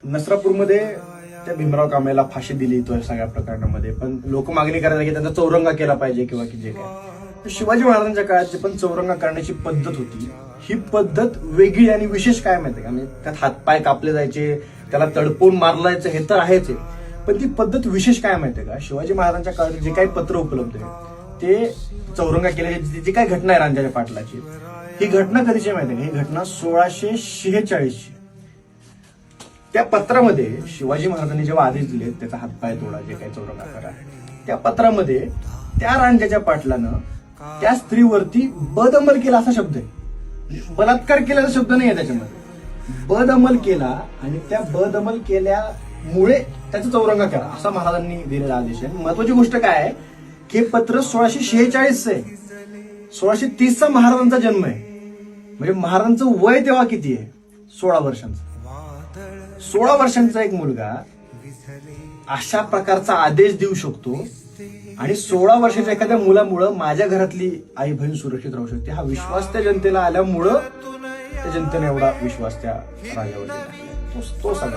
नसरापूरमध्ये त्या भीमराव कांबळेला फाशी दिली तो सगळ्या प्रकरणामध्ये, पण लोक मागणी करायला की त्यांचा चौरंगा केला पाहिजे किंवा की जे काय. शिवाजी महाराजांच्या काळात जी पण चौरंगा करण्याची पद्धत होती, ही पद्धत वेगळी आणि विशेष काय माहिती का, म्हणजे त्यात हातपाय कापले जायचे, त्याला तडपून मारलं जायचं हे तर आहेच आहे, पण ती पद्धत विशेष काय माहितीये का, शिवाजी महाराजांच्या काळात जे काही पत्र उपलब्ध आहे ते चौरंगा केल्याची जी काही घटना आहे रांजाच्या पाटलाची, ही घटना कधीची माहितीये का, ही घटना 1646ची. त्या पत्रामध्ये शिवाजी महाराजांनी जेव्हा आदेश दिले त्याचा हातपाय तोडा, जे काही चौरंगा करा, त्या पत्रामध्ये त्या रांजाच्या पाटलानं त्या स्त्रीवरती बदअमल केला असा शब्द आहे. बलात्कार केल्याचा शब्द नाही आहे त्याच्यामध्ये, बदअमल केला आणि त्या बदअमल केल्यामुळे त्याचा चौरंगा करा असा महाराजांनी दिलेला आदेश आहे. महत्वाची गोष्ट काय आहे की हे पत्र 1646 आहे, 1630चा महाराजांचा जन्म आहे, म्हणजे महाराजांचं वय तेव्हा किती आहे, 16 वर्षांचं. 16 वर्षांचा एक मुलगा अशा प्रकारचा आदेश देऊ शकतो आणि 16 वर्षाच्या एखाद्या मुलामुळं माझ्या घरातली आई बहीण सुरक्षित राहू शकते, हा विश्वास त्या जनतेला आल्यामुळं त्या जनतेने एवढा विश्वास त्या राजावर दिला तो सगळा